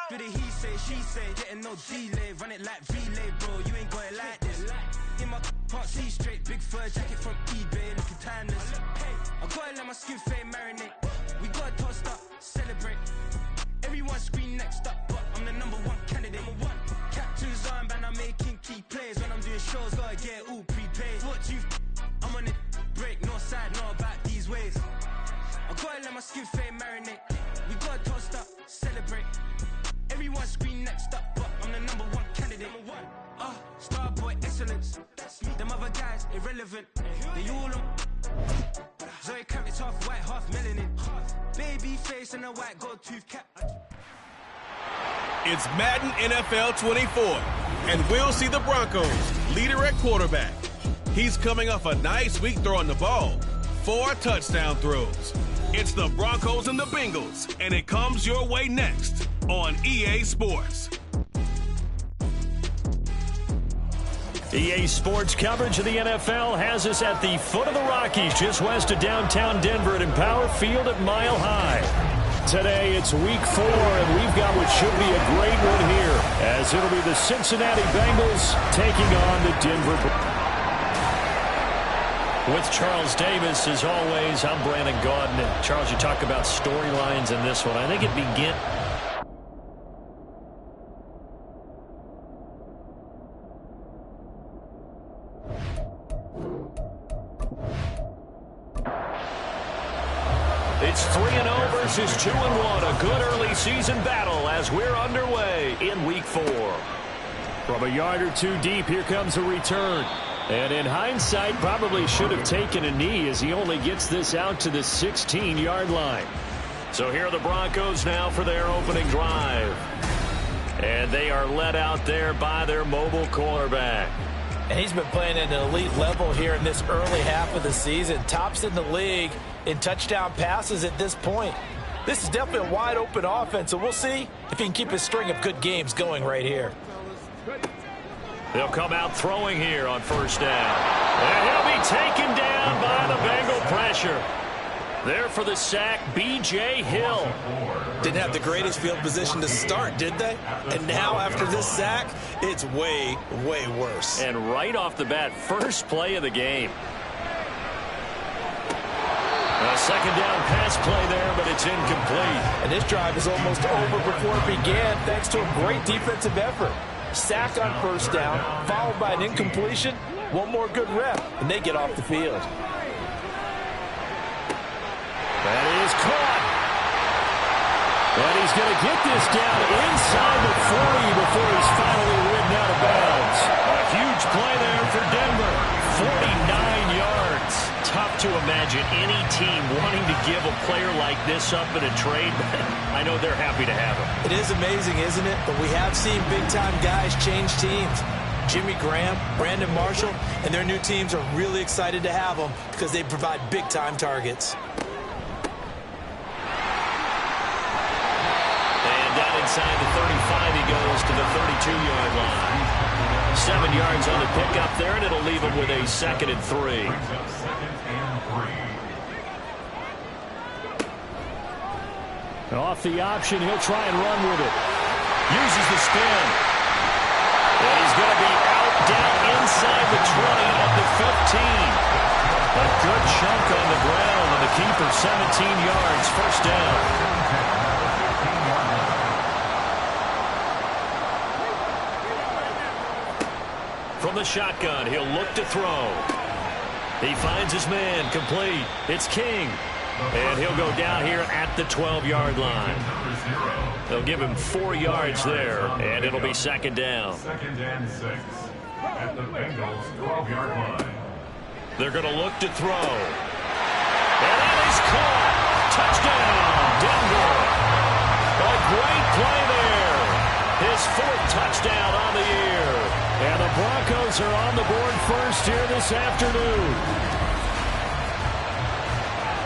Do the he say, she say, getting no delay, run it like relay, bro, you ain't got it like this. In my can't see straight, big fur jacket from eBay, looking timeless. I gotta let my skin fade marinate. We gotta toast up, celebrate. Everyone scream next up, but I'm the #1 candidate. Captain's armband, I'm making key plays. When I'm doing shows, gotta get all prepaid. What you I'm on it, break, no side, no about these ways. I gotta let my skin fade marinate. We gotta toast up, celebrate. Everyone scream next up, but I'm the #1 candidate. Starboy excellence. Them other guys irrelevant. They all on. Zoe Kravitz half white, half melanin. Baby face and a white gold tooth cap. It's Madden NFL 24, and we'll see the Broncos leader at quarterback. He's coming off a nice week throwing the ball. 4 touchdown throws. It's the Broncos and the Bengals, and it comes your way next on EA Sports. EA Sports coverage of the NFL has us at the foot of the Rockies, just west of downtown Denver at Empower Field at Mile High. Today it's week 4, and we've got what should be a great one here, as it'll be the Cincinnati Bengals taking on the Denver Broncos. With Charles Davis, as always, I'm Brandon Gaudin. And Charles, you talk about storylines in this one. I think it begins. It's 3-0 versus 2-1. A good early season battle as we're underway in week 4. From a yard or two deep, here comes a return. And in hindsight, probably should have taken a knee as he only gets this out to the 16-yard line. So here are the Broncos now for their opening drive. And they are led out there by their mobile quarterback. And he's been playing at an elite level here in this early half of the season. Tops in the league in touchdown passes at this point. This is definitely a wide-open offense, so we'll see if he can keep his string of good games going right here. They'll come out throwing here on first down. And he'll be taken down by the Bengal pressure. There for the sack, B.J. Hill. Didn't have the greatest field position to start, did they? And now after this sack, it's way, way worse. And right off the bat, first play of the game. A second down pass play there, but it's incomplete. And this drive is almost over before it began, thanks to a great defensive effort. Sack on first down, followed by an incompletion. One more good rep, and they get off the field. That is caught. And he's going to get this down inside the 40 before he's finally ridden out of bounds. A huge play there for Denver. 49 yards. Tough to imagine any team wanting to give a player like this up in a trade, but I know they're happy to have him. It is amazing, isn't it? But we have seen big-time guys change teams. Jimmy Graham, Brandon Marshall, and their new teams are really excited to have them because they provide big-time targets. And down inside the 35, he goes to the 32-yard line. 7 yards on the pickup there, and it'll leave him with a 2nd and 3. Off the option, he'll try and run with it. Uses the spin. And he's going to be out down inside the 20 at the 15. A good chunk on the ground, and the keeper 17 yards, first down. From the shotgun, he'll look to throw. He finds his man, complete. It's King. And he'll go down here at the 12-yard line. They'll give him 4 yards there, and it'll be 2nd down. 2nd and 6 at the Bengals 12-yard line. They're going to look to throw. And that is caught. Touchdown, Denver. A great play there. His 4th touchdown on the year. And the Broncos are on the board first here this afternoon.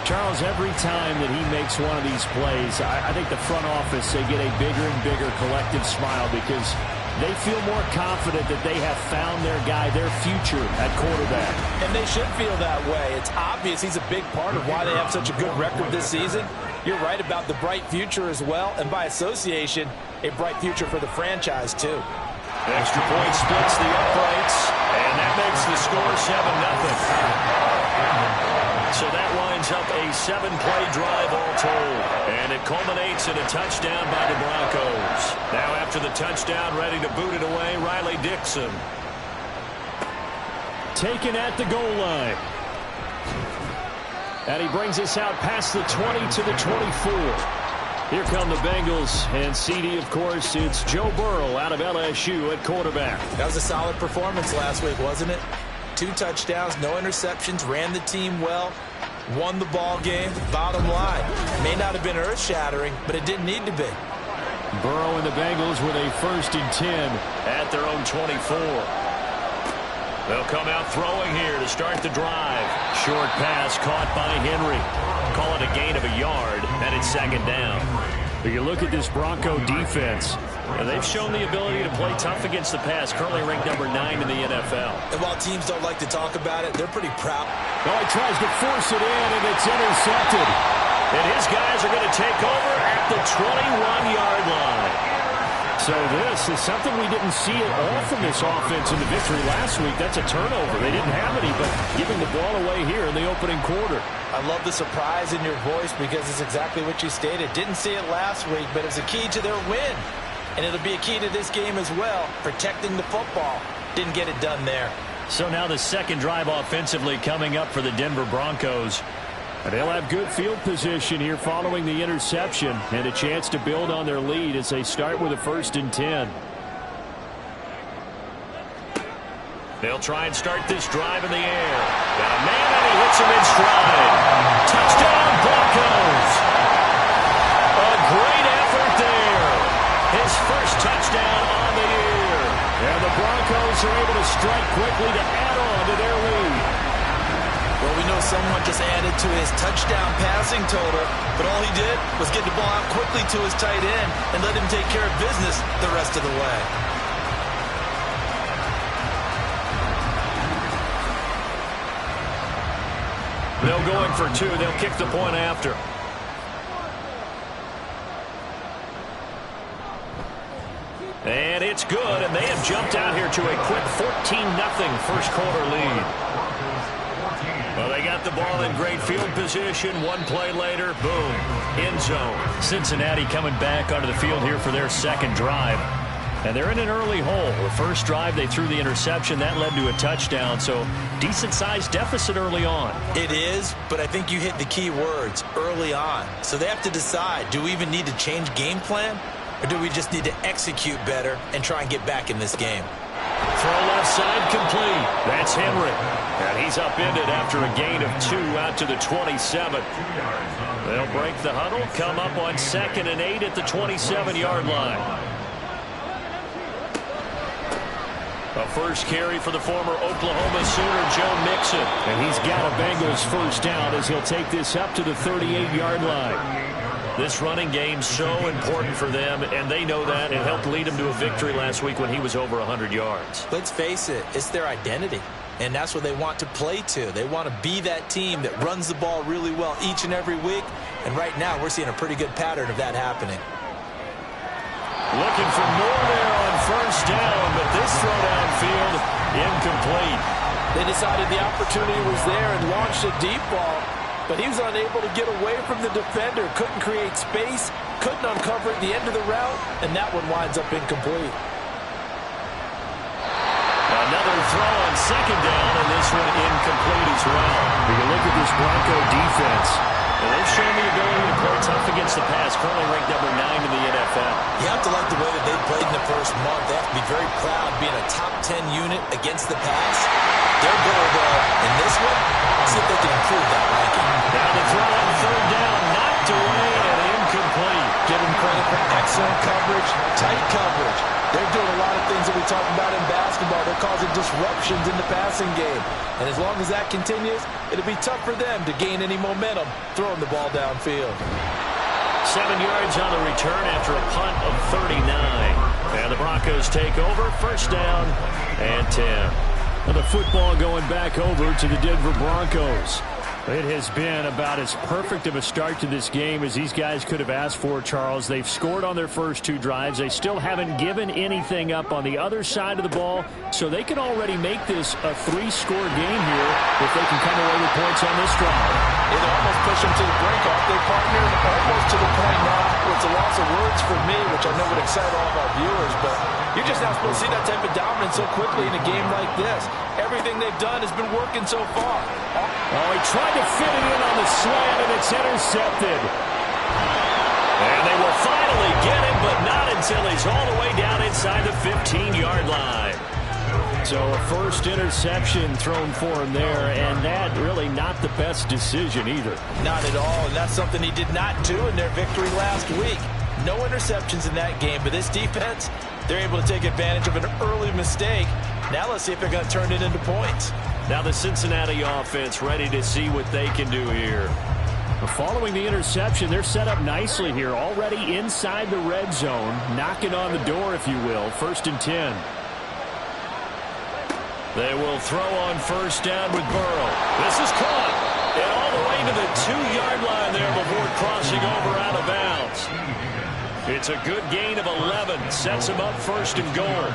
Charles, every time that he makes one of these plays, I think the front office, they get a bigger and bigger collective smile because they feel more confident that they have found their guy, their future at quarterback. And they should feel that way. It's obvious he's a big part of why they have such a good record this season. You're right about the bright future as well, and by association, a bright future for the franchise too. Extra point splits the uprights, and that makes the score 7-0. So that winds up a 7-play drive all told, and it culminates in a touchdown by the Broncos. Now after the touchdown, ready to boot it away, Riley Dixon. Taken at the goal line. And he brings us out past the 20 to the 24. Here come the Bengals, and CD, of course, it's Joe Burrow out of LSU at quarterback. That was a solid performance last week, wasn't it? 2 touchdowns, no interceptions, ran the team well, won the ball game. Bottom line, may not have been earth-shattering, but it didn't need to be. Burrow and the Bengals with a 1st and 10 at their own 24. They'll come out throwing here to start the drive. Short pass caught by Henry. Call it a gain of a yard, and it's 2nd down. You look at this Bronco defense, and they've shown the ability to play tough against the pass, currently ranked number 9 in the NFL. And while teams don't like to talk about it, they're pretty proud. Oh, he tries to force it in, and it's intercepted. And his guys are going to take over at the 21-yard line. So this is something we didn't see at all from this offense in the victory last week. That's a turnover. They didn't have any, but giving the ball away here in the opening quarter. I love the surprise in your voice because it's exactly what you stated. Didn't see it last week, but it's a key to their win. And it'll be a key to this game as well, protecting the football. Didn't get it done there. So now the 2nd drive offensively coming up for the Denver Broncos. And they'll have good field position here following the interception and a chance to build on their lead as they start with a 1st and 10. They'll try and start this drive in the air. Got a man and he hits him in stride. Touchdown Broncos. A great effort there. His 1st touchdown on the year. And the Broncos are able to strike quickly to add on to their lead. Well, we know someone just added to his touchdown passing total, but all he did was get the ball out quickly to his tight end and let him take care of business the rest of the way. They'll go in for 2. They'll kick the point after. And it's good, and they have jumped out here to a quick 14-0 first quarter lead. Well, they got the ball in great field position. 1 play later, boom, end zone. Cincinnati coming back onto the field here for their 2nd drive. And they're in an early hole. The first drive, they threw the interception. That led to a touchdown, so decent-sized deficit early on. It is, but I think you hit the key words, early on. So they have to decide, do we even need to change game plan, or do we just need to execute better and try and get back in this game? Throw left side complete. That's Henry. And he's upended after a gain of 2 out to the 27. They'll break the huddle, come up on 2nd and 8 at the 27-yard line. A first carry for the former Oklahoma Sooner, Joe Mixon. And he's got a Bengals 1st down as he'll take this up to the 38-yard line. This running game's so important for them, and they know that. It helped lead him to a victory last week when he was over 100 yards. Let's face it, it's their identity, and that's what they want to play to. They want to be that team that runs the ball really well each and every week, and right now we're seeing a pretty good pattern of that happening. Looking for more there on 1st down, but this throw downfield incomplete. They decided the opportunity was there and launched a deep ball, but he was unable to get away from the defender, couldn't create space, couldn't uncover at the end of the route, and that one winds up incomplete. Another throw on 2nd down, and this one incomplete as well. When you look at this Bronco defense, and they've shown the ability to play tough against the pass, currently ranked number 9 in the NFL. You have to like the way that they've played in the first month. They have to be very proud being a top 10 unit against the pass. Their goal, though, in this one, see if they can improve that ranking. Now the throw on 3rd down, knocked away and incomplete. Give them credit for excellent coverage, tight coverage. They're doing a lot of things that we talk about in basketball. They're causing disruptions in the passing game. And as long as that continues, it'll be tough for them to gain any momentum throwing the ball downfield. 7 yards on the return after a punt of 39. And the Broncos take over, 1st down and 10. And the football going back over to the Denver Broncos. It has been about as perfect of a start to this game as these guys could have asked for, Charles. They've scored on their first 2 drives. They still haven't given anything up on the other side of the ball, so they can already make this a 3-score game here if they can come away with points on this drive. It almost pushed them to the brink, aren't they, partner? Almost to the point now. It's a loss of words for me, which I know would excite all of our viewers, but you're just not supposed to see that type of dominance so quickly in a game like this. Everything they've done has been working so far. Oh, he tried to fit it in on the slant, and it's intercepted. And they will finally get him, but not until he's all the way down inside the 15-yard line. So a first interception thrown for him there, and that really not the best decision either. Not at all, and that's something he did not do in their victory last week. No interceptions in that game, but this defense, they're able to take advantage of an early mistake. Now let's see if they're going to turn it into points. Now the Cincinnati offense ready to see what they can do here. Following the interception, they're set up nicely here, already inside the red zone, knocking on the door, if you will. 1st and 10. They will throw on first down with Burrow. This is caught. And all the way to the 2-yard line there before crossing over out of bounds. It's a good gain of 11. Sets him up 1st and goal.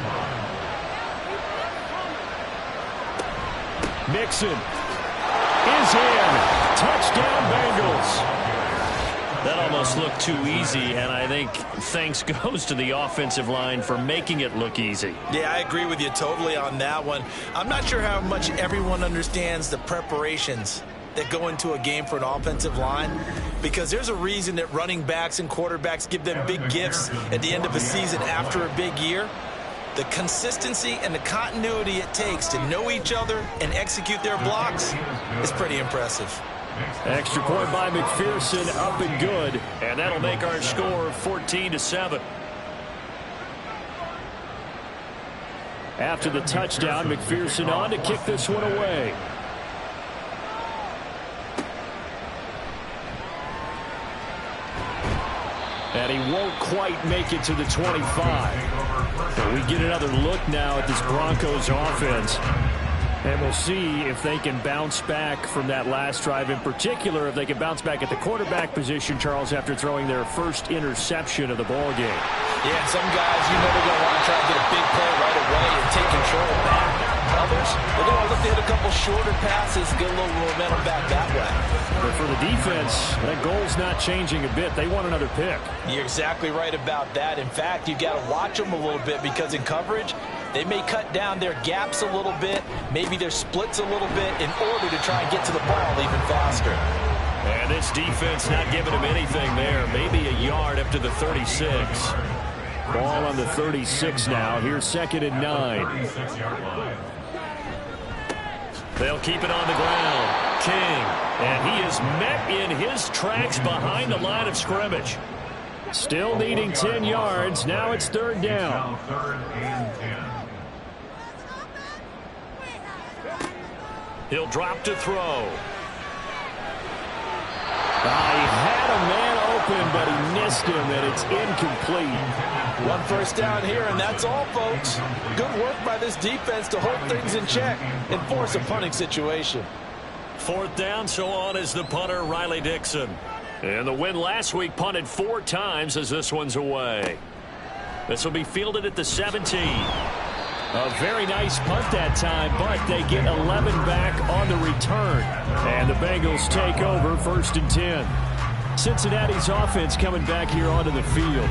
Mixon is in. Touchdown, Bengals. That almost looked too easy, and I think thanks goes to the offensive line for making it look easy. Yeah, I agree with you totally on that one. I'm not sure how much everyone understands the preparations that go into a game for an offensive line, because there's a reason that running backs and quarterbacks give them big gifts at the end of a season after a big year. The consistency and the continuity it takes to know each other and execute their blocks is pretty impressive. Extra point by McPherson, up and good, and that'll make our score 14-7. After the touchdown, McPherson on to kick this one away. And he won't quite make it to the 25. So we get another look now at this Broncos offense. And we'll see if they can bounce back from that last drive, in particular if they can bounce back at the quarterback position, Charles, after throwing their first interception of the ball game. Yeah, some guys, you know, they're going to want to try to get a big play right away and take control back. Others, they're going to look to hit a couple shorter passes, get a little momentum back that way. But for the defense, that goal's not changing a bit. They want another pick. You're exactly right about that. In fact, you've got to watch them a little bit, because in coverage, they may cut down their gaps a little bit, maybe their splits a little bit, in order to try and get to the ball even faster. And this defense not giving him anything there. Maybe a yard up to the 36. Ball on the 36 now. Here's 2nd and 9. They'll keep it on the ground. King. And he is met in his tracks behind the line of scrimmage. Still needing 10 yards. Now it's 3rd down. He'll drop to throw. He had a man open, but he missed him, and it's incomplete. 1 first down here, and that's all, folks. Good work by this defense to hold things in check and force a punting situation. 4th down, so on is the punter, Riley Dixon. And the win last week punted 4 times as this one's away. This will be fielded at the 17. A very nice punt that time, but they get 11 back on the return. And the Bengals take over 1st and 10. Cincinnati's offense coming back here onto the field.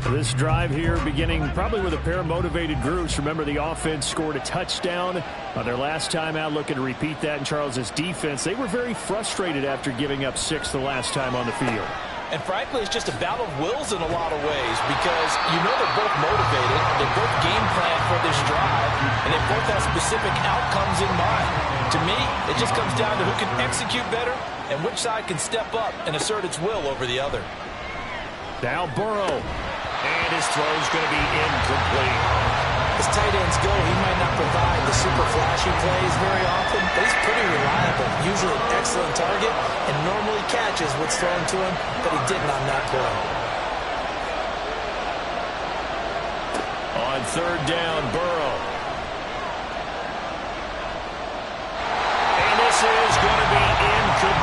This drive here beginning probably with a pair of motivated groups. Remember, the offense scored a touchdown on their last time out, looking to repeat that in Charles's defense. They were very frustrated after giving up 6 the last time on the field. And frankly, it's just a battle of wills in a lot of ways, because you know they're both motivated, they both game plan for this drive, and they both have specific outcomes in mind. To me, it just comes down to who can execute better and which side can step up and assert its will over the other. Now Burrow. And his throw's going to be incomplete. As tight ends go, he might not provide the super flashy plays very often, but he's pretty reliable, usually an excellent target, and normally catches what's thrown to him, but he didn't on that play. On 3rd down, Burrow. And this is going to be incomplete.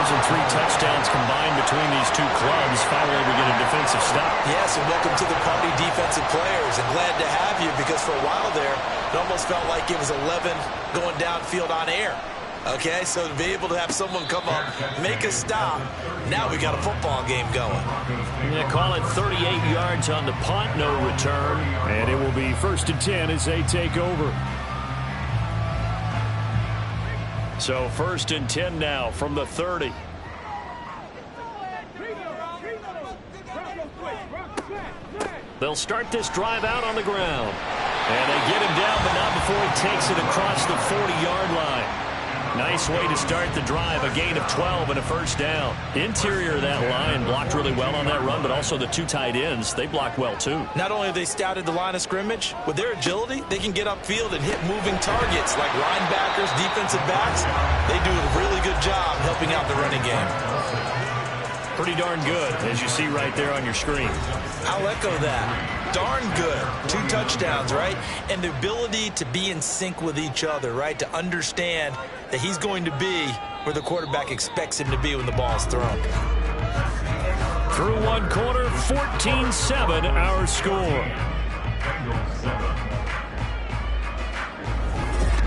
yards and 3 touchdowns combined between these two clubs. Finally, we get a defensive stop. Yes, and welcome to the party, defensive players. And glad to have you, because for a while there, it almost felt like it was 11 going downfield on air. Okay, so to be able to have someone come up, make a stop, now we got a football game going. Yeah, call it 38 yards on the punt, no return. And it will be 1st and 10 as they take over. So 1st and 10 now from the 30. They'll start this drive out on the ground. And they get him down, but not before he takes it across the 40-yard line. Nice way to start the drive, a gain of 12 and a 1st down. Interior of that line blocked really well on that run, but also the 2 tight ends, they blocked well too. Not only have they scouted the line of scrimmage, with their agility, they can get upfield and hit moving targets like linebackers, defensive backs. They do a really good job helping out the running game. Pretty darn good, as you see right there on your screen. I'll echo that. Darn good. 2 touchdowns, right? And the ability to be in sync with each other, right? To understand that he's going to be where the quarterback expects him to be when the ball is thrown. Through 1 quarter, 14-7 our score.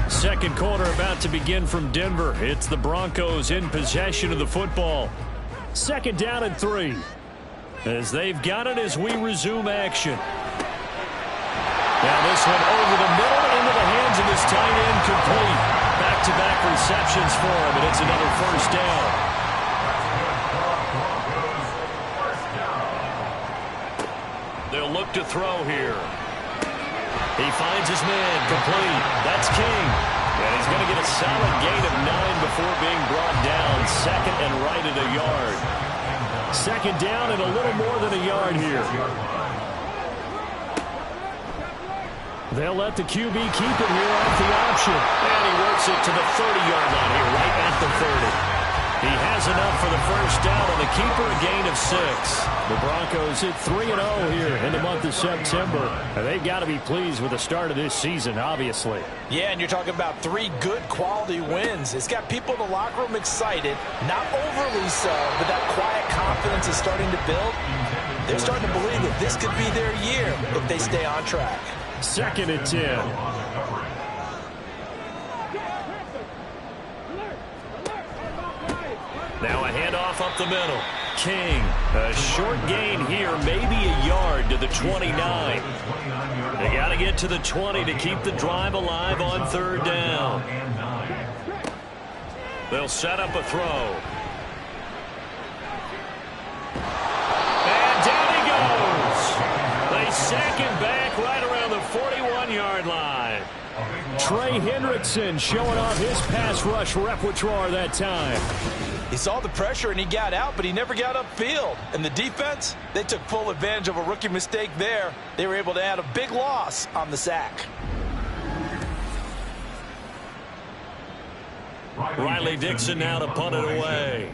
Second quarter about to begin from Denver. It's the Broncos in possession of the football. 2nd down and 3. As they've got it as we resume action. Now this one over the middle into the hands of his tight end, complete. Back-to-back receptions for him, and it's another 1st down. They'll look to throw here. He finds his man, complete. That's King. And he's going to get a solid gain of 9 before being brought down. 2nd and right at a yard. 2nd down and a little more than a yard here. They'll let the QB keep it here off the option. And he works it to the 30-yard line here, right at the 30. He has enough for the 1st down, and the keeper a gain of 6. The Broncos hit 3-0 here in the month of September. And they've got to be pleased with the start of this season, obviously. Yeah, and you're talking about 3 good quality wins. It's got people in the locker room excited, not overly so, but that quiet confidence is starting to build. They're starting to believe that this could be their year if they stay on track. 2nd and 10. Now a handoff up the middle. King, a short gain here, maybe a yard to the 29. They got to get to the 20 to keep the drive alive on 3rd down. They'll set up a throw. And down he goes. They sack him back right around the 41-yard line. Trey Hendrickson showing off his pass rush repertoire that time. He saw the pressure and he got out, but he never got upfield. And the defense, they took full advantage of a rookie mistake there. They were able to add a big loss on the sack. Riley Dixon now to punt it away.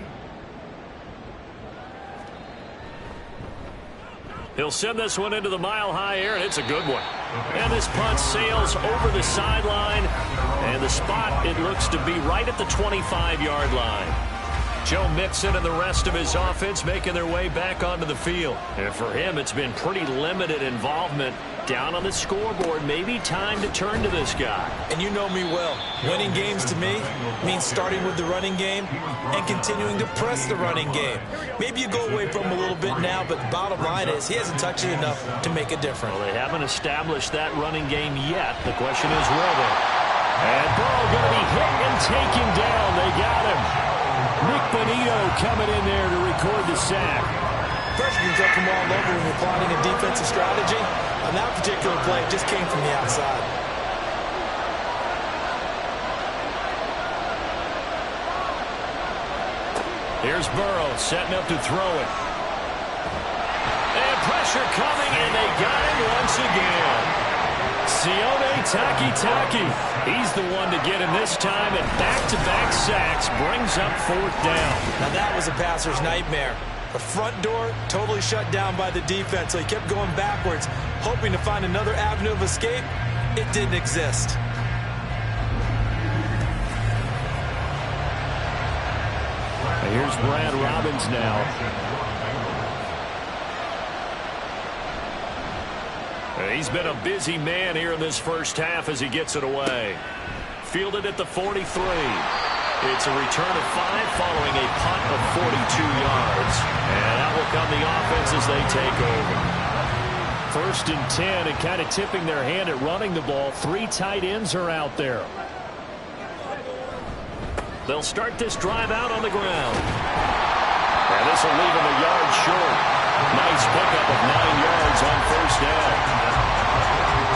He'll send this one into the mile-high air, and it's a good one. And this punt sails over the sideline, and the spot, it looks to be right at the 25-yard line. Joe Mixon and the rest of his offense making their way back onto the field. And for him, it's been pretty limited involvement down on the scoreboard. Maybe time to turn to this guy. And you know me well. Winning games to me means starting with the running game and continuing to press the running game. Maybe you go away from him a little bit now, but the bottom line is he hasn't touched it enough to make a difference. Well, they haven't established that running game yet. The question is, will they? And Burrow going to be hit and taken down. They got him. Nick Bonito coming in there to record the sack. Pressure can come from all over when you're plotting a defensive strategy. On that particular play, it just came from the outside. Here's Burrow setting up to throw it. And pressure coming, and they got him once again. Sione Takitaki. He's the one to get him this time, and back-to-back sacks brings up 4th down. Now that was a passer's nightmare. The front door totally shut down by the defense, so he kept going backwards, hoping to find another avenue of escape. It didn't exist. And here's Brad Robbins now. He's been a busy man here in this first half as he gets it away. Fielded at the 43. It's a return of 5 following a punt of 42 yards. And that will come the offense as they take over. 1st and 10, and kind of tipping their hand at running the ball. 3 tight ends are out there. They'll start this drive out on the ground. And this will leave him a yard short. Nice pickup of 9 yards on 1st down.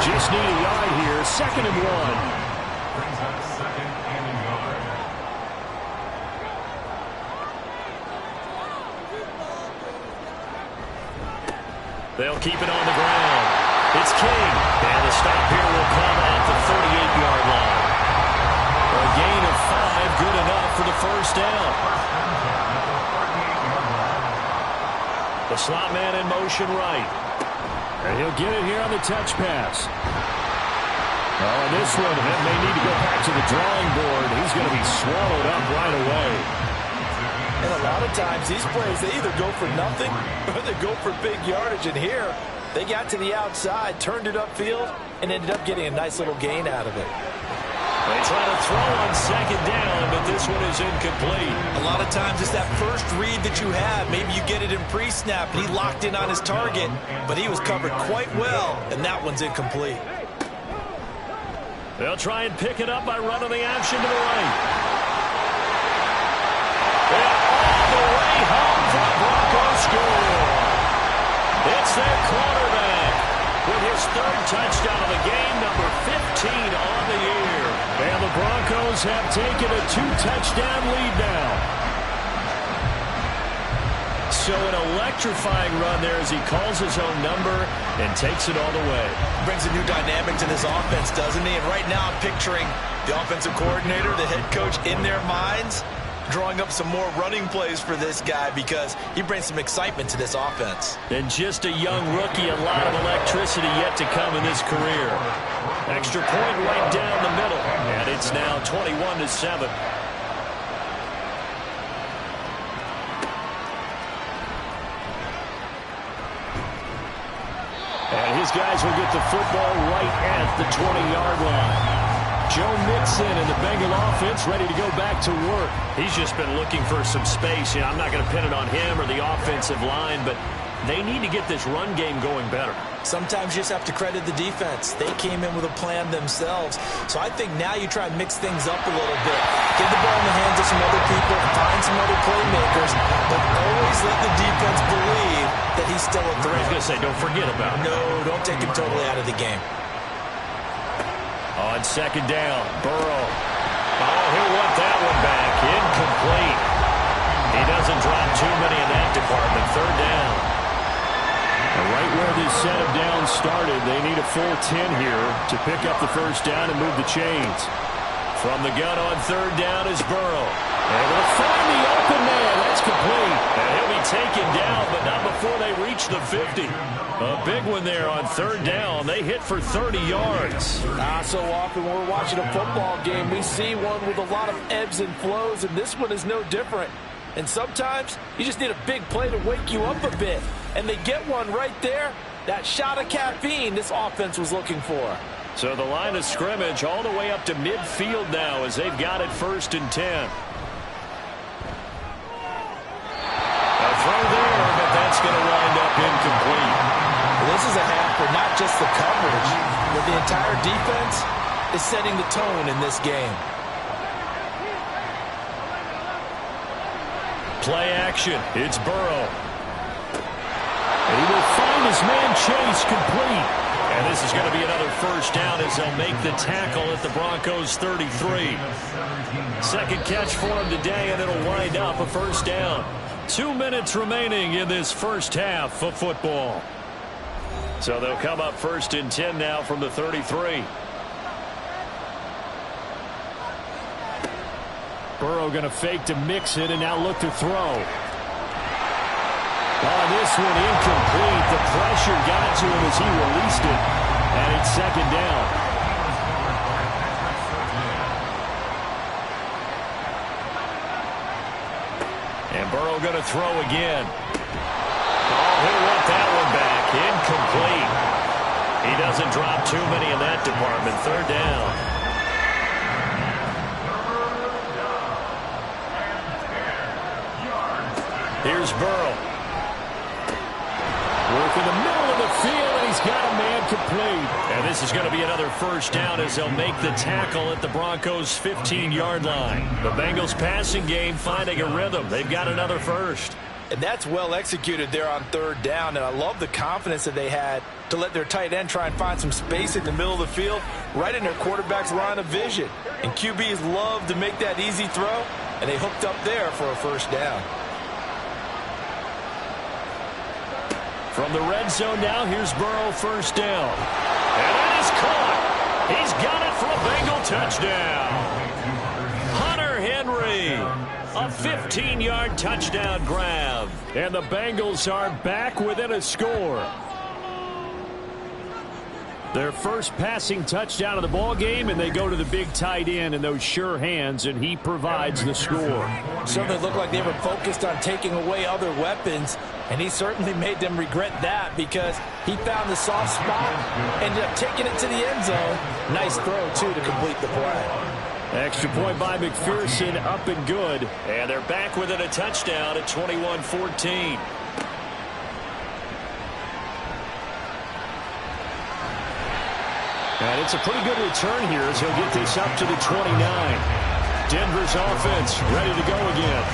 Just need a yard here. 2nd and 1. They'll keep it on the ground. It's King. And the stop here will come at the 38-yard line. A gain of 5, good enough for the 1st down. The slot man in motion right. And he'll get it here on the touch pass. Oh, this one may need to go back to the drawing board. He's going to be swallowed up right away. And a lot of times these plays, they either go for nothing or they go for big yardage. And here, they got to the outside, turned it upfield, and ended up getting a nice little gain out of it. They try to throw on 2nd down, but this one is incomplete. A lot of times it's that first read that you have. Maybe you get it in pre-snap, and he locked in on his target, but he was covered quite well, and that one's incomplete. They'll try and pick it up by running the option to the right. And all the way home for the Broncos score. It's their quarterback with his 3rd touchdown of the game, number 15 on the year. And the Broncos have taken a 2-touchdown lead now. So an electrifying run there as he calls his own number and takes it all the way. Brings a new dynamic to this offense, doesn't he? And right now I'm picturing the offensive coordinator, the head coach in their minds, drawing up some more running plays for this guy because he brings some excitement to this offense. And just a young rookie, a lot of electricity yet to come in his career. Extra point right down the middle, and it's now 21-7. And his guys will get the football right at the 20-yard line. Joe Mixon and the Bengal offense ready to go back to work. He's just been looking for some space. I'm not going to pin it on him or the offensive line, but they need to get this run game going better. Sometimes you just have to credit the defense. They came in with a plan themselves. So I think now you try and mix things up a little bit. Get the ball in the hands of some other people, find some other playmakers, but always let the defense believe that he's still a threat. I was going to say, don't forget about him. No, don't take him totally out of the game. On 2nd down, Burrow. Oh, he'll want that one back. Incomplete. He doesn't drop too many in that department. 3rd down. And right where this set of downs started, they need a full 10 here to pick up the 1st down and move the chains. From the gun on 3rd down is Burrow. And they'll find the open man. That's complete. And he'll be taken down, but not before they reach the 50. A big one there on 3rd down. They hit for 30 yards. So often when we're watching a football game, we see one with a lot of ebbs and flows, and this one is no different. And sometimes you just need a big play to wake you up a bit. And they get one right there. That shot of caffeine this offense was looking for. So the line of scrimmage all the way up to midfield now as they've got it 1st and 10. A throw there, but that's going to wind up incomplete. Well, this is a half where not just the coverage, but the entire defense is setting the tone in this game. Play action. It's Burrow. He will find his man Chase complete. And this is going to be another 1st down as they'll make the tackle at the Broncos 33. 2nd catch for him today, and it'll wind up a 1st down. 2 minutes remaining in this first half of football. So they'll come up 1st and 10 now from the 33. Burrow going to fake to mix it and now look to throw. Oh, this one incomplete. The pressure got to him as he released it. And it's 2nd down. Burrow going to throw again. Oh, he'll want that one back. Incomplete. He doesn't drop too many in that department. Third down. Here's Burrow. Work in the middle of the field, and he's got a man complete. And this is going to be another first down as they'll make the tackle at the Broncos' 15-yard line. The Bengals passing game finding a rhythm. They've got another first. And that's well executed there on third down. And I love the confidence that they had to let their tight end try and find some space in the middle of the field, right in their quarterback's line of vision. And QBs love to make that easy throw, and they hooked up there for a first down. From the red zone now, here's Burrow, first down. And it is caught. He's got it for a Bengal touchdown. Hunter Henry, a 15-yard touchdown grab. And the Bengals are back within a score. Their first passing touchdown of the ball game, and they go to the big tight end in those sure hands, and he provides the score. Certainly looked like they were focused on taking away other weapons, and he certainly made them regret that because he found the soft spot, ended up taking it to the end zone. Nice throw, too, to complete the play. Extra point by McPherson, up and good. And they're back within a touchdown at 21-14. And it's a pretty good return here as he'll get this up to the 29. Denver's offense ready to go again.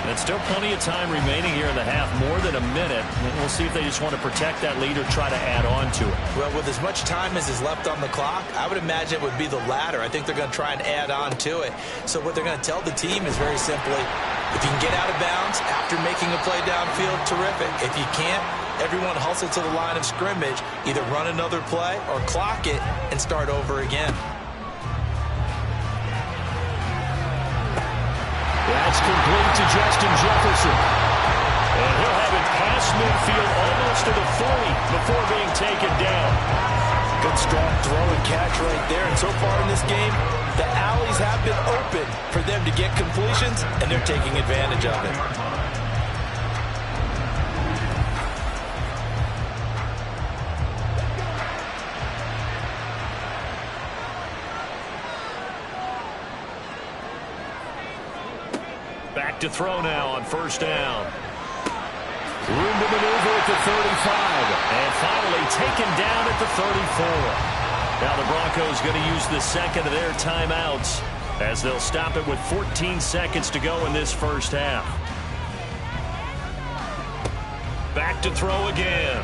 And still plenty of time remaining here in the half, more than a minute. We'll see if they just want to protect that lead or try to add on to it. Well, with as much time as is left on the clock, I would imagine it would be the latter. I think they're going to try and add on to it. So what they're going to tell the team is very simply, if you can get out of bounds after making a play downfield, terrific. If you can't, everyone hustle to the line of scrimmage, either run another play or clock it and start over again. That's complete to Justin Jefferson. And he'll have it past midfield almost to the 40 before being taken down. Good strong throw and catch right there. And so far in this game, the alleys have been open for them to get completions, and they're taking advantage of it. Back to throw now on first down. Room to maneuver at the 35. And finally taken down at the 34. Now the Broncos going to use the second of their timeouts as they'll stop it with 14 seconds to go in this first half. Back to throw again.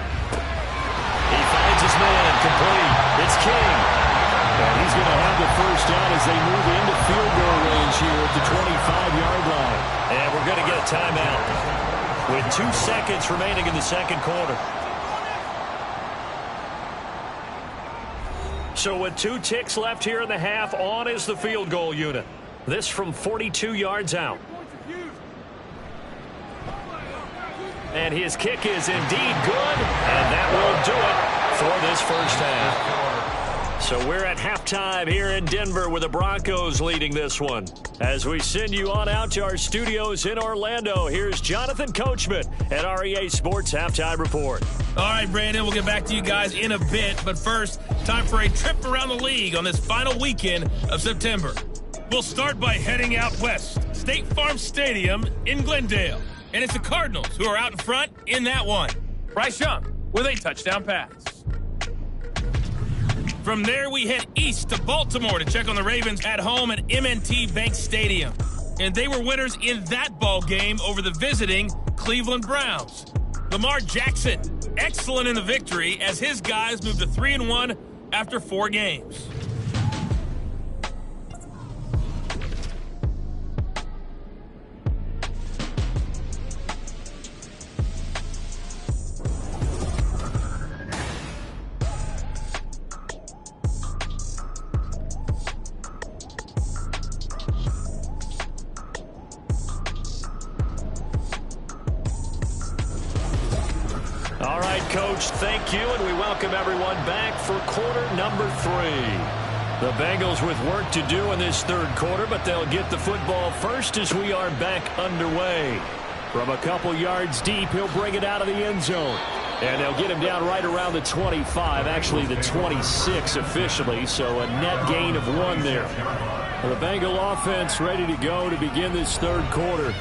He finds his man complete. It's King. And he's going to have the first down as they move into field goal range here at the 25-yard line. And we're going to get a timeout with 2 seconds remaining in the second quarter. So with 2 ticks left here in the half, on is the field goal unit. This from 42 yards out. And his kick is indeed good, and that will do it for this first half. So we're at halftime here in Denver with the Broncos leading this one. As we send you on out to our studios in Orlando, here's Jonathan Coachman at REA Sports Halftime Report. All right, Brandon, we'll get back to you guys in a bit. But first, time for a trip around the league on this final weekend of September. We'll start by heading out west, State Farm Stadium in Glendale. And it's the Cardinals who are out in front in that one. Bryce Young with a touchdown pass. From there, we head east to Baltimore to check on the Ravens at home at M&T Bank Stadium. And they were winners in that ball game over the visiting Cleveland Browns. Lamar Jackson, excellent in the victory as his guys moved to 3-1 after 4 games. All right, Coach, thank you, and we welcome everyone back for quarter number 3. The Bengals with work to do in this third quarter, but they'll get the football first as we are back underway. From a couple yards deep, he'll bring it out of the end zone. And they'll get him down right around the 25, actually the 26 officially, so a net gain of 1 there. Well, the Bengal offense ready to go to begin this third quarter.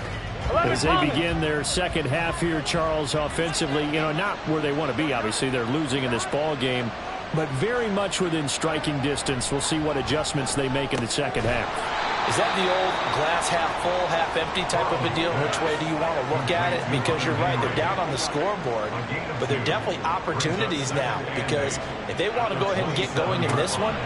As they begin their second half here, Charles, offensively, not where they want to be. Obviously, they're losing in this ball game, but very much within striking distance. We'll see what adjustments they make in the second half. Is that the old glass half full, half empty type of a deal? Which way do you want to look at it? Because you're right, they're down on the scoreboard, but they're definitely opportunities now. Because if they want to go ahead and get going in this one,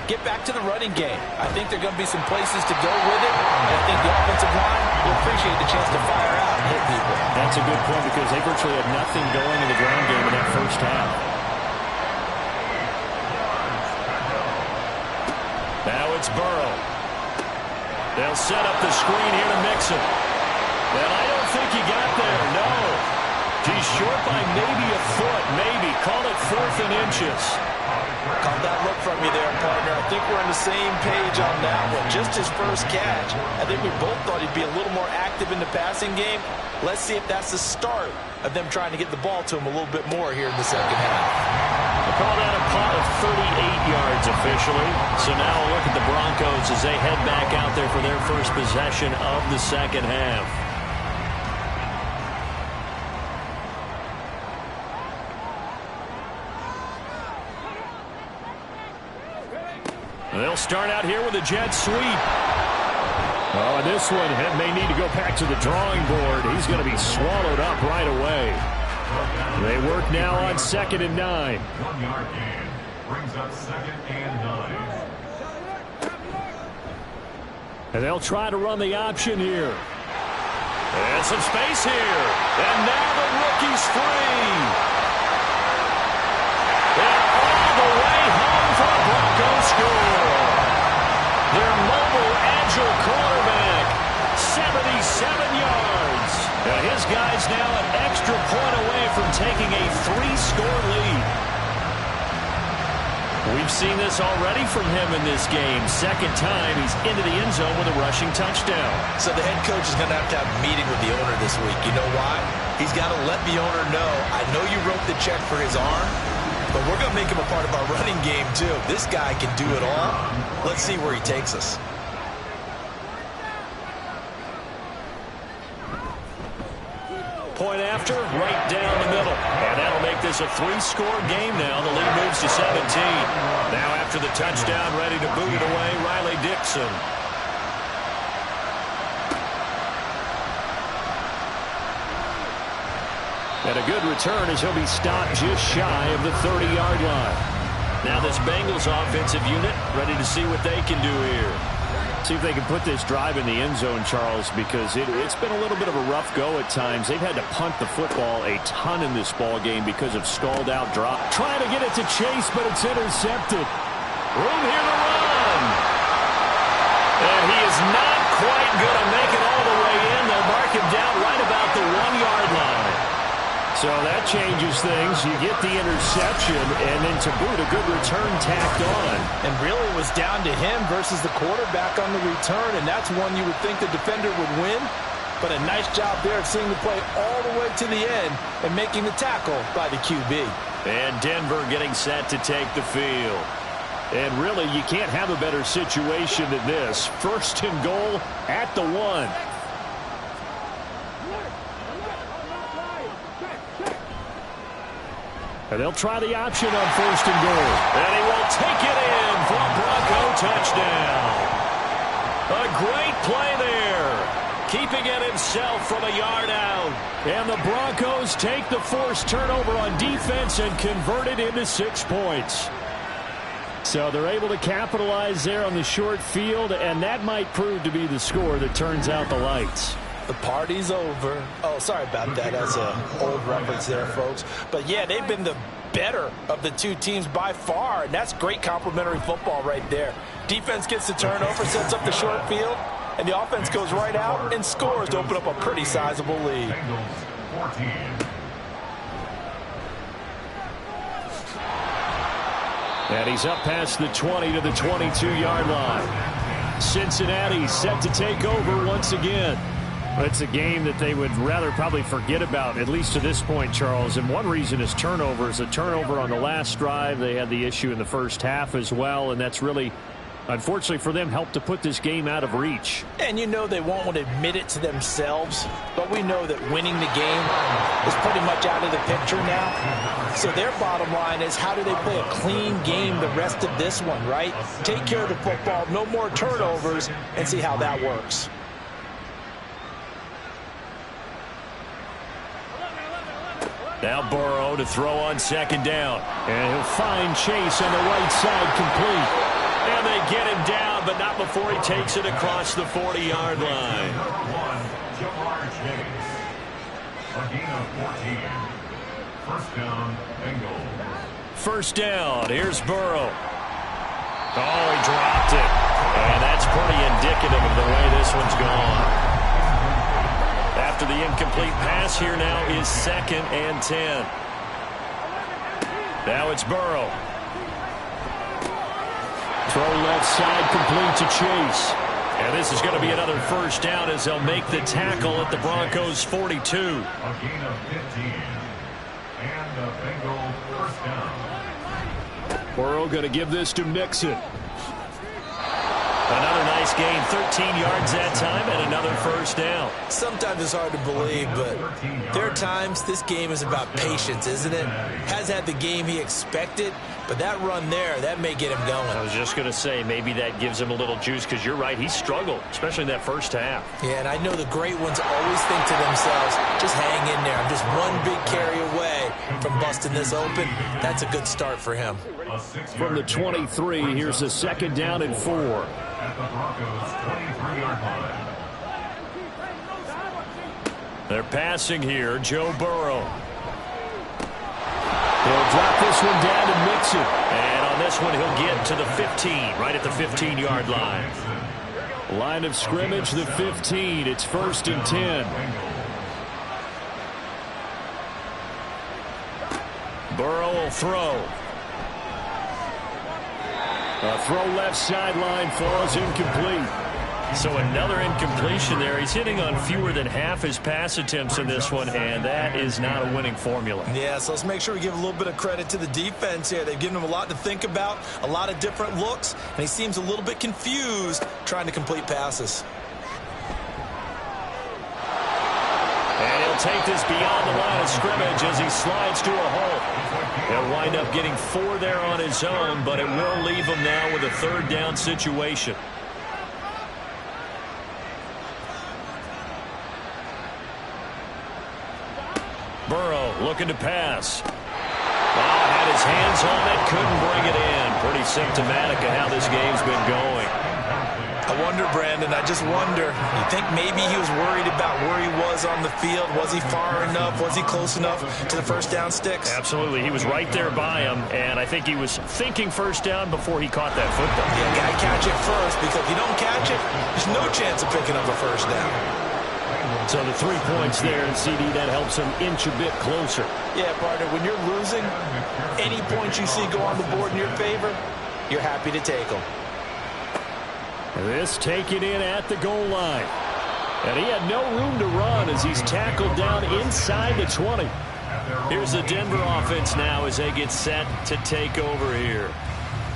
get back to the running game. I think there are going to be some places to go with it, and I think the offensive line will appreciate the chance to fire out and hit people. That's a good point because they virtually had nothing going in the ground game in that first half. Now it's Burrow. They'll set up the screen here to mix him. And I don't think he got there, no. He's short by maybe a foot, maybe. Call it 4th and inches. Caught that look from you there, partner. I think we're on the same page on that one. Just his first catch. I think we both thought he'd be a little more active in the passing game. Let's see if that's the start of them trying to get the ball to him a little bit more here in the second half. They call that a punt of 38 yards officially. So now we'll look at the Broncos as they head back out there for their first possession of the second half. They'll start out here with a jet sweep. Oh, and this one may need to go back to the drawing board. He's going to be swallowed up right away. They work now on 2nd and 9. 1 yard gain brings up 2nd and 9. And they'll try to run the option here. And some space here. And now the rookie's free. And all the way home for a Broncos score. Their mobile, agile quarterback, 77 yards. Now his guy's now an extra point away from taking a 3-score lead. We've seen this already from him in this game. Second time he's into the end zone with a rushing touchdown. So the head coach is going to have a meeting with the owner this week. You know why? He's got to let the owner know, I know you wrote the check for his arm, but we're going to make him a part of our running game too. This guy can do it all. Let's see where he takes us. Point after, right down the middle. And that'll make this a 3-score game now. The lead moves to 17. Now after the touchdown, ready to boot it away, Riley Dixon. And a good return as he'll be stopped just shy of the 30-yard line. Now this Bengals offensive unit ready to see what they can do here. See if they can put this drive in the end zone, Charles, because it's been a little bit of a rough go at times. They've had to punt the football a ton in this ball game because of stalled out drop. Trying to get it to Chase, but it's intercepted. Room here to run. And he is not quite going to make it all the way in. They'll mark him down right about the 1-yard line. So that changes things. You get the interception, and then to boot, a good return tacked on. And really it was down to him versus the quarterback on the return, and that's one you would think the defender would win. But a nice job there of seeing the play all the way to the end and making the tackle by the QB. And Denver getting set to take the field. And really, you can't have a better situation than this. 1st and goal at the 1. And they'll try the option on 1st and goal. And he will take it in for a Bronco touchdown. A great play there. Keeping it himself from a yard out. And the Broncos take the forced turnover on defense and convert it into 6 points. So they're able to capitalize there on the short field, and that might prove to be the score that turns out the lights. The party's over. Oh, sorry about that. That's an old reference there, folks. But, yeah, they've been the better of the two teams by far, and that's great complimentary football right there. Defense gets the turnover, sets up the short field, and the offense goes right out and scores to open up a pretty sizable lead. Bengals 14. And he's up past the 20 to the 22-yard line. Cincinnati set to take over once again. It's a game that they would rather probably forget about, at least to this point, Charles. And one reason is turnovers. A turnover on the last drive. They had the issue in the first half as well, and that's really, unfortunately for them, helped to put this game out of reach. And you know they won't want to admit it to themselves, but we know that winning the game is pretty much out of the picture now. So their bottom line is, how do they play a clean game the rest of this one, right? Take care of the football, no more turnovers, and see how that works. Now Burrow to throw on second down. And he'll find Chase on the right side, complete. And they get him down, but not before he takes it across the 40-yard line. First down, Bengals. First down, here's Burrow. Oh, he dropped it. And that's pretty indicative of the way this one's gone. After the incomplete pass, here now is 2nd and 10. Now it's Burrow. Throw left side, complete to Chase. And this is going to be another first down as they'll make the tackle at the Broncos' 42. A gain of 15. And the Bengals first down. Burrow going to give this to Mixon. Another nice gain, 13 yards that time, and another first down. Sometimes it's hard to believe, but there are times this game is about patience, isn't it? Has had the game he expected, but that run there, that may get him going. I was just going to say, maybe that gives him a little juice, because you're right, he struggled, especially in that first half. Yeah, and I know the great ones always think to themselves, just hang in there. I'm just one big carry away from busting this open. That's a good start for him. From the 23, here's a 2nd down and 4. At the Broncos' 23-yard line. They're passing here, Joe Burrow. He'll drop this one down to Mixon. And on this one, he'll get to the 15, right at the 15-yard line. Line of scrimmage, the 15. It's 1st and 10. Burrow will throw. A throw left sideline falls incomplete. So another incompletion there. He's hitting on fewer than half his pass attempts in this one, and that is not a winning formula. Yeah, so let's make sure we give a little bit of credit to the defense here. They've given him a lot to think about, a lot of different looks, and he seems a little bit confused trying to complete passes. And he'll take this beyond the line of scrimmage as he slides to a hole. He'll wind up getting 4 there on his own, but it will leave him now with a 3rd down situation. Burrow looking to pass. Had his hands on it, couldn't bring it in. Pretty symptomatic of how this game's been going. I wonder, Brandon, I just wonder, you think maybe he was worried about where he was on the field? Was he far enough? Was he close enough to the first down sticks? Absolutely. He was right there by him, and I think he was thinking first down before he caught that football. Yeah, got to catch it first, because if you don't catch it, there's no chance of picking up a first down. So the 3 points there, and CD, that helps him inch a bit closer. Yeah, partner, when you're losing, any points you see go on the board in your favor, you're happy to take them. This taken in at the goal line. And he had no room to run as he's tackled down inside the 20. Here's the Denver offense now as they get set to take over here.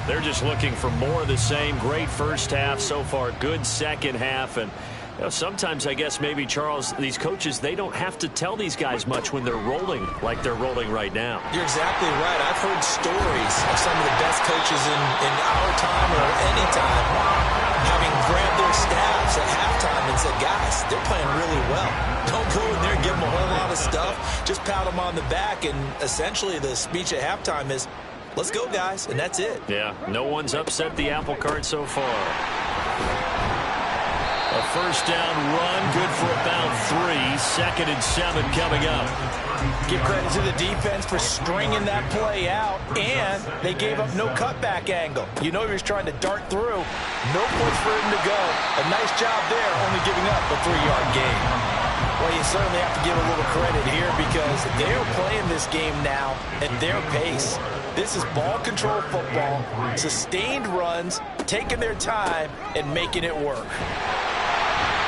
They're just looking for more of the same. Great first half so far. Good second half. And you know, sometimes I guess maybe, Charles, these coaches, they don't have to tell these guys much when they're rolling like they're rolling right now. You're exactly right. I've heard stories of some of the best coaches in our time or any time having grabbed their staffs at halftime and said, guys, they're playing really well. Don't go in there and give them a whole lot of stuff. Just pat them on the back. And essentially the speech at halftime is, let's go, guys. And that's it. Yeah, no one's upset the apple cart so far. A first down run, good for about 3. 2nd and 7 coming up. Give credit to the defense for stringing that play out, and they gave up no cutback angle. You know he was trying to dart through. No place for him to go. A nice job there, only giving up a 3-yard gain. Well, you certainly have to give a little credit here because they're playing this game now at their pace. This is ball control football, sustained runs, taking their time, and making it work.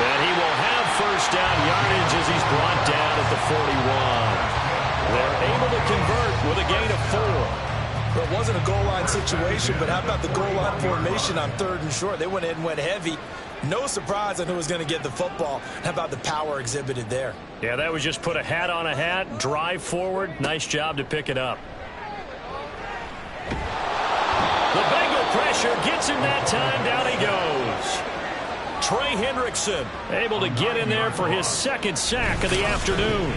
And he will have first down yardage as he's brought down at the 41. They're able to convert with a gain of 4. Well, it wasn't a goal line situation, but how about the goal line formation on 3rd and short? They went ahead and went heavy. No surprise on who was going to get the football. How about the power exhibited there? Yeah, that was just put a hat on a hat, drive forward. Nice job to pick it up. The Bengal pressure gets him that time. Down he goes. Trey Hendrickson able to get in there for his 2nd sack of the afternoon.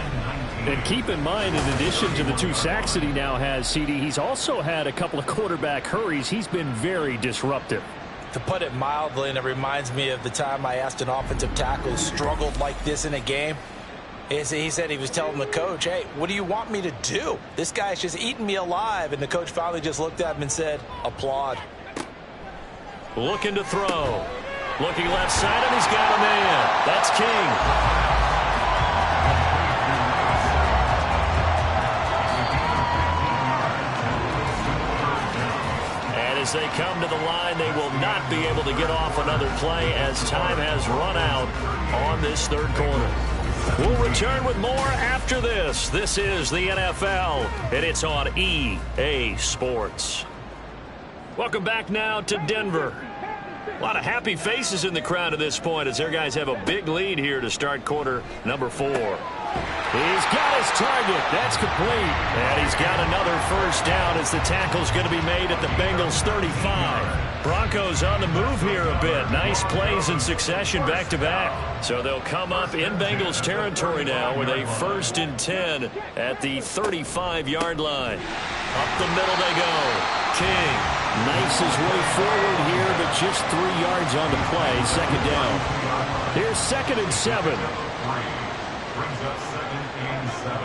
And keep in mind, in addition to the 2 sacks that he now has, CD, he's also had a couple of quarterback hurries. He's been very disruptive. To put it mildly, and it reminds me of the time I asked an offensive tackle who struggled like this in a game. He said he was telling the coach, hey, what do you want me to do? This guy's just eating me alive. And the coach finally just looked at him and said, applaud. Looking to throw. Looking left side, and he's got a man. That's King. As they come to the line, they will not be able to get off another play as time has run out on this 3rd quarter. We'll return with more after this. This is the NFL, and it's on EA Sports. Welcome back now to Denver. A lot of happy faces in the crowd at this point as their guys have a big lead here to start quarter number 4. He's got his target. That's complete. And he's got another first down as the tackle's going to be made at the Bengals 35. Broncos on the move here a bit. Nice plays in succession back-to-back. So they'll come up in Bengals territory now with a 1st and 10 at the 35-yard line. Up the middle they go. King knifes his way forward here, but just 3 yards on the play. 2nd down. Here's 2nd and 7. Brings up 2nd and 7.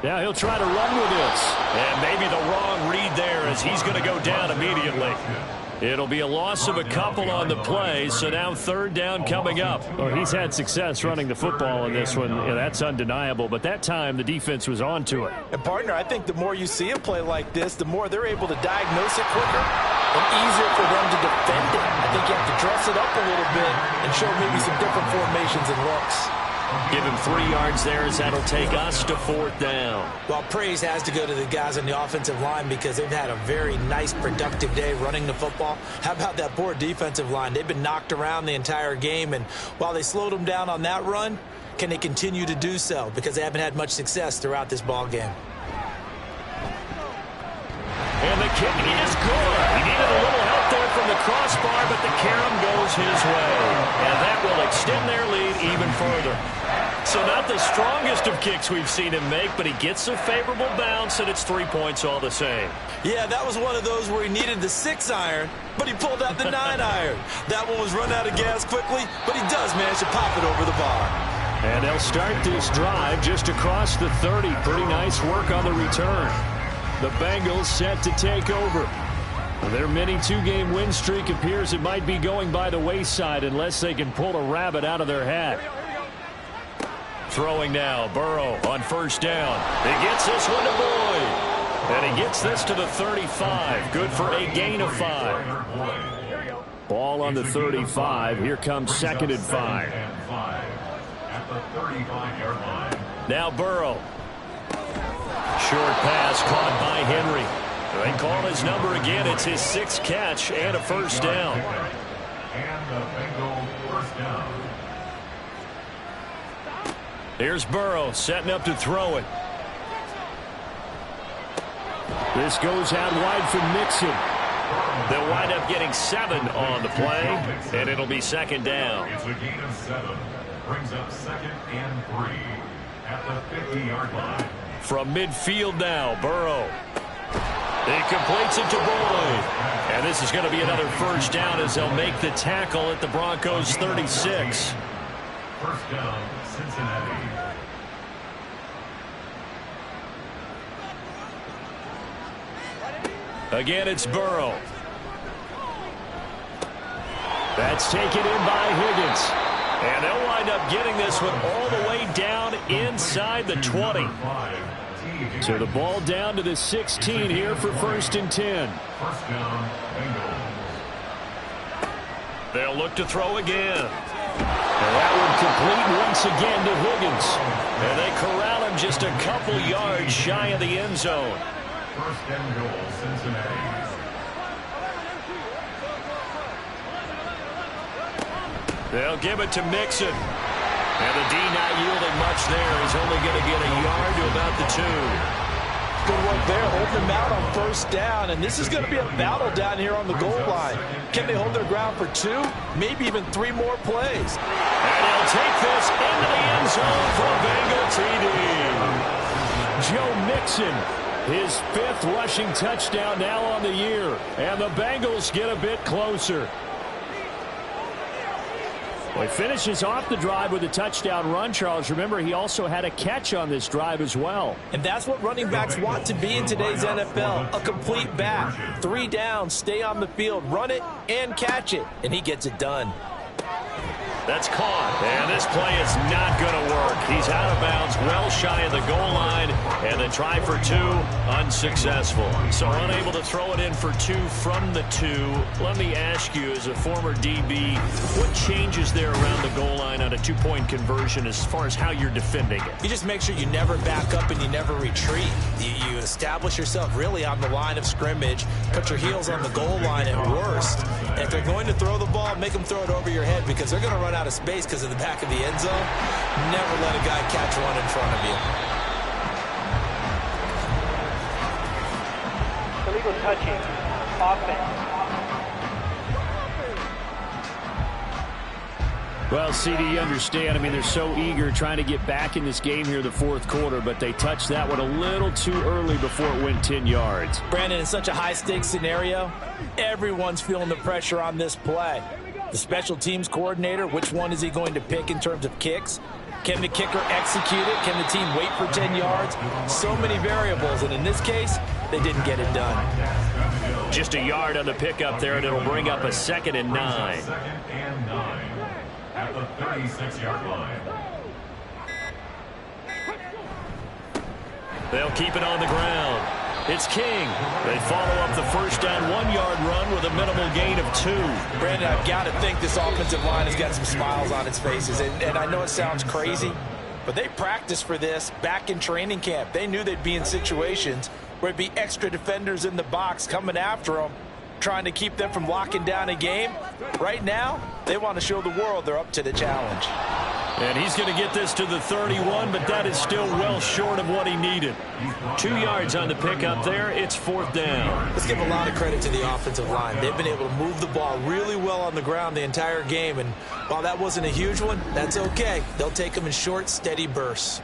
Now he'll try to run with this. And maybe the wrong read there as he's going to go down immediately. It'll be a loss of a couple on the play, so now 3rd down coming up. Well, he's had success running the football in this one. Yeah, that's undeniable, but that time the defense was on to it. And, partner, I think the more you see a play like this, the more they're able to diagnose it quicker and easier for them to defend it. I think you have to dress it up a little bit and show maybe some different formations and looks. Give him 3 yards there as that'll take us to 4th down. Well, praise has to go to the guys on the offensive line because they've had a very nice, productive day running the football. How about that poor defensive line? They've been knocked around the entire game, and while they slowed them down on that run, can they continue to do so? Because they haven't had much success throughout this ball game. And the kick is good. He needed a little help there from the crossbar, but the carom goes his way. And that will extend their lead even further. So not the strongest of kicks we've seen him make, but he gets a favorable bounce, and it's 3 points all the same. Yeah, that was one of those where he needed the 6-iron, but he pulled out the 9-iron. That one was run out of gas quickly, but he does manage to pop it over the bar. And they'll start this drive just across the 30. Pretty nice work on the return. The Bengals set to take over. Their mini 2-game win streak appears it might be going by the wayside unless they can pull a rabbit out of their hat. Throwing now, Burrow on 1st down. He gets this one to Boyd. And he gets this to the 35. Good for a gain of 5. Ball on the 35. Here comes 2nd and 5. At the 35-yard line. Now Burrow. Short pass caught by Henry. They call his number again. It's his 6th catch and a 1st down. And the Bengals 1st down. Here's Burrow setting up to throw it. This goes out wide for Mixon. They'll wind up getting 7 on the play, and it'll be 2nd down. It's a gain of 7. Brings up 2nd and 3 at the 50-yard line. From midfield now, Burrow. He completes it to Boyd. And this is going to be another 1st down as they'll make the tackle at the Broncos 36. 1st down, Cincinnati. Again, it's Burrow. That's taken in by Higgins. And they'll wind up getting this one all the way down inside the 20. So the ball down to the 16 here for 1st and 10. 1st down, Bengals. They'll look to throw again. And that one complete once again to Higgins. And they corral him just a couple yards shy of the end zone. First and goal, Cincinnati. They'll give it to Mixon. And the D not yielding much there. He's only going to get a yard to about the 2. Good work there, holding them out on first down, and this is going to be a battle down here on the goal line. Can they hold their ground for 2, maybe even 3 more plays? And he'll take this into the end zone for a Bengal TD. Joe Mixon, his 5th rushing touchdown now on the year, and the Bengals get a bit closer. Well, he finishes off the drive with a touchdown run, Charles. Remember, he also had a catch on this drive as well. And that's what running backs want to be in today's NFL, a complete back. 3 downs, stay on the field, run it, and catch it. And he gets it done. That's caught, and this play is not going to work. He's out of bounds, well shy of the goal line, and the try for 2, unsuccessful. So unable to throw it in for 2 from the 2. Let me ask you, as a former DB, what changes there around the goal line on a 2-point conversion as far as how you're defending it? You just make sure you never back up and you never retreat. You establish yourself really on the line of scrimmage, put your heels on the goal line at worst. And if they're going to throw the ball, make them throw it over your head because they're going to run out of space because of the back of the end zone. Never let a guy catch one in front of you. Illegal touching. Offense. Well, CD, you understand. I mean, they're so eager trying to get back in this game here the 4th quarter, but they touched that one a little too early before it went 10 yards. Brandon, in such a high-stakes scenario, everyone's feeling the pressure on this play. The special teams coordinator, which one is he going to pick in terms of kicks? Can the kicker execute it? Can the team wait for 10 yards? So many variables, and in this case, they didn't get it done. Just a yard on the pickup there, and it'll bring up a 2nd and 9. 2nd and 9 at the 36-yard line. They'll keep it on the ground. It's King. They follow up the first down 1-yard run with a minimal gain of 2. Brandon, I've got to think this offensive line has got some smiles on its faces. And I know it sounds crazy, but they practiced for this back in training camp. They knew they'd be in situations where it'd be extra defenders in the box coming after them, trying to keep them from locking down a game. Right now, they want to show the world they're up to the challenge. And he's going to get this to the 31, but that is still well short of what he needed. 2 yards on the pickup there. It's 4th down. Let's give a lot of credit to the offensive line. They've been able to move the ball really well on the ground the entire game. And while that wasn't a huge one, that's okay. They'll take them in short, steady bursts.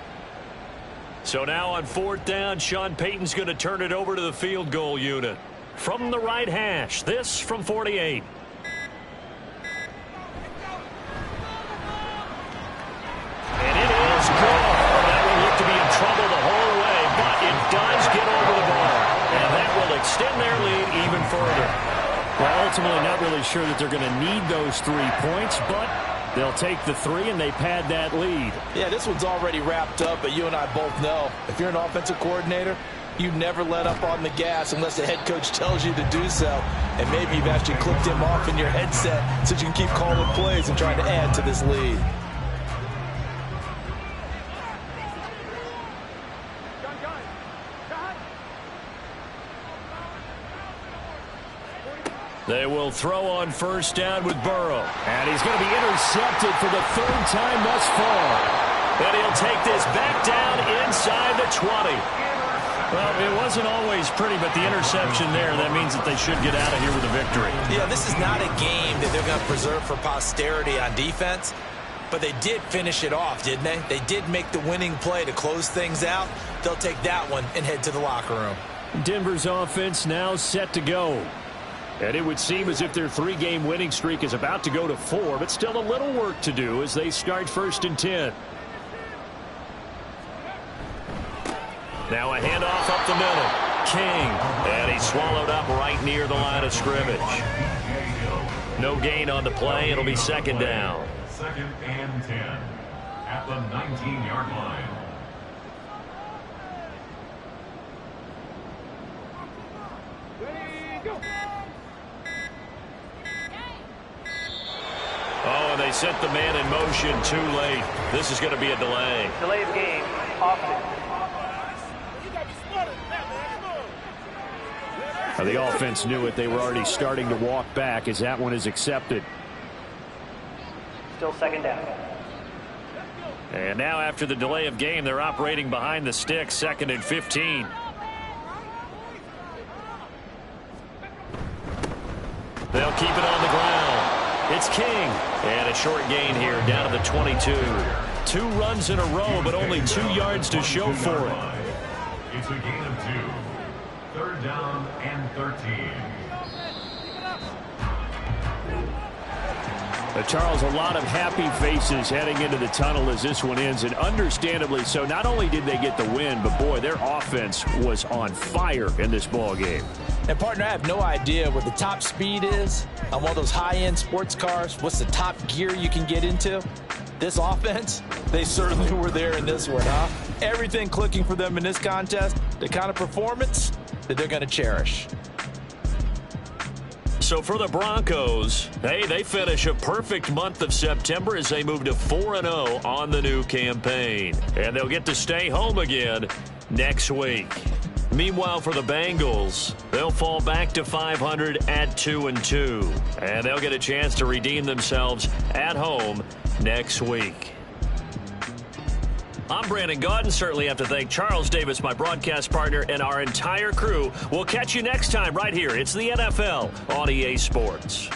So now on 4th down, Sean Payton's going to turn it over to the field goal unit. From the right hash, this from 48. And it is good. That will look to be in trouble the whole way, but it does get over the bar. And that will extend their lead even further. Well, ultimately not really sure that they're going to need those 3 points, but they'll take the 3 and they pad that lead. Yeah, this one's already wrapped up, but you and I both know if you're an offensive coordinator, you never let up on the gas unless the head coach tells you to do so. And maybe you've actually clicked him off in your headset so you can keep calling plays and trying to add to this lead. They will throw on first down with Burrow. And he's going to be intercepted for the 3rd time thus far. And he'll take this back down inside the 20. Well, it wasn't always pretty, but the interception there, that means that they should get out of here with a victory. Yeah, this is not a game that they're going to preserve for posterity on defense, but they did finish it off, didn't they? They did make the winning play to close things out. They'll take that one and head to the locker room. Denver's offense now set to go. And it would seem as if their 3-game winning streak is about to go to 4, but still a little work to do as they start 1st and 10. Now a handoff up the middle. King. And he's swallowed up right near the line of scrimmage. No gain on the play. It'll be 2nd down. 2nd and 10 at the 19-yard line. they sent the man in motion too late. This is going to be a delay. Delay of game, offense. The offense knew it. They were already starting to walk back as that one is accepted. Still second down. And now after the delay of game, they're operating behind the sticks, 2nd and 15. They'll keep it on the ground. It's King. And a short gain here down to the 22. 2 runs in a row, but only 2 yards to show for it. It's a gain of 2. 3rd down and 13. Charles, a lot of happy faces heading into the tunnel as this one ends, and understandably so. Not only did they get the win, but boy, their offense was on fire in this ball game. And partner, I have no idea what the top speed is on one of those high-end sports cars. What's the top gear you can get into? This offense, they certainly were there in this one, huh? Everything clicking for them in this contest, the kind of performance that they're going to cherish. So for the Broncos, hey, they finish a perfect month of September as they move to 4-0 on the new campaign. And they'll get to stay home again next week. Meanwhile, for the Bengals, they'll fall back to 500 at 2-2. And they'll get a chance to redeem themselves at home next week. I'm Brandon Gaudin. Certainly have to thank Charles Davis, my broadcast partner, and our entire crew. We'll catch you next time right here. It's the NFL on EA Sports.